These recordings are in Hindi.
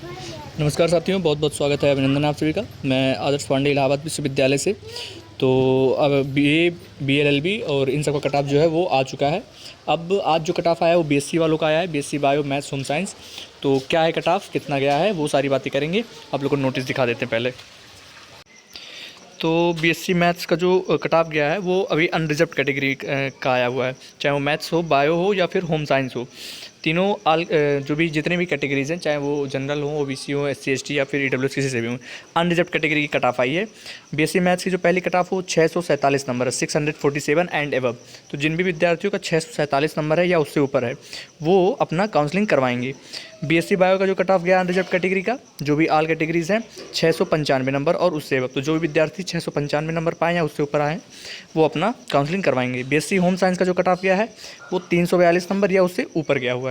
नमस्कार साथियों, बहुत बहुत स्वागत है, अभिनंदन आप सभी का। मैं आदर्श पांडे इलाहाबाद विश्वविद्यालय से। तो अब बीए, बीएलएलबी और इन सब का कट ऑफ जो है वो आ चुका है। अब आज जो कट ऑफ आया है वो बीएससी वालों का आया है, BSc bio maths home science. तो क्या है कट ऑफ, कितना गया है, वो सारी बातें करेंगे। आप लोग को नोटिस दिखा देते हैं पहले। तो बीएससी मैथ्स का जो कट ऑफ गया है वो अभी अनरिजर्व्ड कैटेगरी का आया हुआ है, चाहे वो मैथ्स हो, बायो हो या फिर होम साइंस हो। तीनों जो भी जितने भी कैटेगरीज़ हैं, चाहे वो जनरल हो, ओबीसी हो, एससी एसटी या फिर ईडब्ल्यूएस किसी से भी हो, अनरिजर्व्ड कैटेगरी की कट ऑफ आई है। बीएससी मैथ्स की जो पहली कट ऑफ हो 647 नंबर है, 647 एंड एबव। तो जिन भी विद्यार्थियों का 647 नंबर है या उससे ऊपर है वो अपना काउंसलिंग करवाएंगे। बीएससी बायो का जो कट ऑफ गया अनरिजर्व्ड कैटेगरी का, जो भी आल कैटेगरीज़ हैं, 695 नंबर और उससे अब, तो जो भी विद्यार्थी 695 नंबर पाएँ या उससे ऊपर आए वो अपना काउंसलिंग करवाएंगे। बीएससी होम साइंस का जो कट ऑफ गया है वो 342 नंबर या उससे ऊपर गया हुआ है।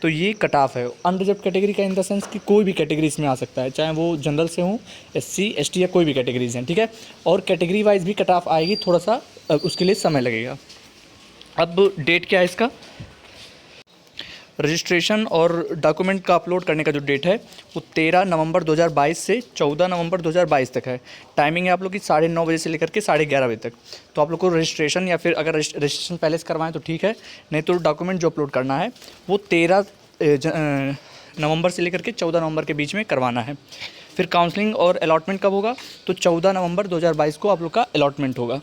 तो ये कट ऑफ है अनरिजर्व्ड कैटेगरी का, इन द सेंस कि कोई भी कैटेगरी इसमें आ सकता है, चाहे वो जनरल से हो, एससी एसटी या कोई भी कैटेगरीज हैं, ठीक है। और कैटेगरी वाइज भी कट ऑफ आएगी, थोड़ा सा उसके लिए समय लगेगा। अब डेट क्या है इसका, रजिस्ट्रेशन और डॉक्यूमेंट का अपलोड करने का जो डेट है वो 13 नवंबर 2022 से 14 नवंबर 2022 तक है। टाइमिंग है आप लोग की 9:30 बजे से लेकर के 11:30 बजे तक। तो आप लोग को रजिस्ट्रेशन, या फिर अगर रजिस्ट्रेशन पहले से करवाएं तो ठीक है, नहीं तो डॉक्यूमेंट जो अपलोड करना है वो 13 नवंबर से लेकर के 14 नवंबर के बीच में करवाना है। फिर काउंसलिंग और अलॉटमेंट कब होगा, तो 14 नवंबर 2022 को आप लोग का अलॉटमेंट होगा,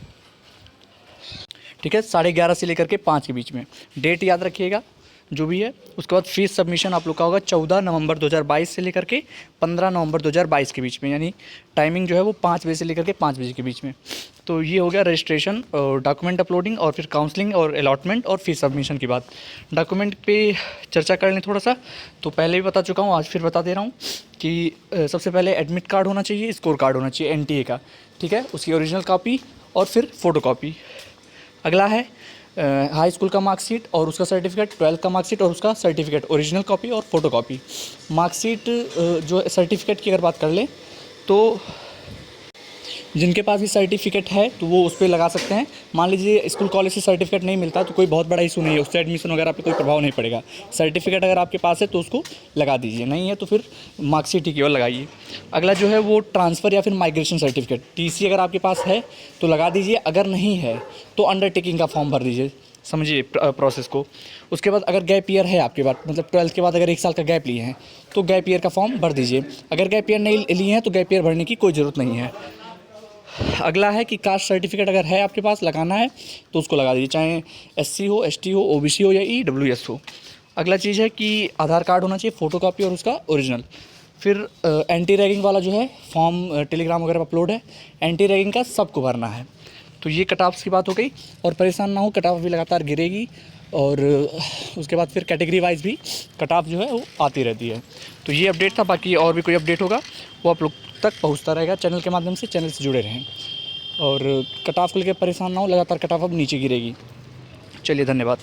ठीक है, 11:30 से लेकर के 5 के बीच में। डेट याद रखिएगा जो भी है। उसके बाद फीस सबमिशन आप लोग का होगा 14 नवंबर 2022 से लेकर के 15 नवंबर 2022 के बीच में, यानी टाइमिंग जो है वो 5 बजे से लेकर के 5 बजे के बीच में। तो ये हो गया रजिस्ट्रेशन और डॉक्यूमेंट अपलोडिंग और फिर काउंसलिंग और अलॉटमेंट और फीस सबमिशन की बात। डॉक्यूमेंट पे चर्चा कर लें थोड़ा सा। तो पहले भी बता चुका हूँ, आज फिर बता दे रहा हूँ कि सबसे पहले एडमिट कार्ड होना चाहिए, स्कोर कार्ड होना चाहिए एनटीए का, ठीक है, उसकी ओरिजिनल कॉपी और फिर फ़ोटो कॉपी। अगला है हाई स्कूल का मार्कशीट और उसका सर्टिफिकेट, 12th का मार्कशीट और उसका सर्टिफिकेट, ओरिजिनल कॉपी और फ़ोटो कॉपी। मार्कशीट जो सर्टिफिकेट की अगर बात कर लें तो जिनके पास भी सर्टिफिकेट है तो वो उस पर लगा सकते हैं। मान लीजिए स्कूल कॉलेज से सर्टिफिकेट नहीं मिलता तो कोई बहुत बड़ा इशू नहीं है, उससे एडमिशन वगैरह पे कोई प्रभाव नहीं पड़ेगा। सर्टिफिकेट अगर आपके पास है तो उसको लगा दीजिए, नहीं है तो फिर मार्कशीट ही केवल लगाइए। अगला जो है वो ट्रांसफ़र या फिर माइग्रेशन सर्टिफिकेट, टीसी अगर आपके पास है तो लगा दीजिए, अगर नहीं है तो अंडरटेकिंग का फॉर्म भर दीजिए, समझिए प्रोसेस को। उसके बाद अगर गैप ईयर है आपके पास, मतलब 12th के बाद अगर 1 साल का गैप लिए हैं तो गैप ईयर का फॉर्म भर दीजिए। अगर गैप ईयर नहीं लिए हैं तो गैप ईयर भरने की कोई ज़रूरत नहीं है। अगला है कि कास्ट सर्टिफिकेट अगर है आपके पास, लगाना है तो उसको लगा दीजिए, चाहे एससी हो, एसटी हो, ओबीसी हो या ईडब्ल्यूएस हो। अगला चीज़ है कि आधार कार्ड होना चाहिए, फ़ोटो कॉपी और उसका ओरिजिनल। फिर एंटी रैगिंग वाला जो है फॉर्म टेलीग्राम वगैरह पर अपलोड है, एंटी रैगिंग का सबको भरना है। तो ये कट ऑफ्स की बात हो गई। और परेशान ना हो, कट ऑफ अभी लगातार गिरेगी और उसके बाद फिर कैटेगरी वाइज भी कट ऑफ जो है वो आती रहती है। तो ये अपडेट था, बाकी और भी कोई अपडेट होगा वो आप लोग तक पहुंचता रहेगा चैनल के माध्यम से। चैनल से जुड़े रहें और कट ऑफ को लेकर परेशान ना हो, लगातार कट ऑफ अब नीचे गिरेगी। चलिए, धन्यवाद।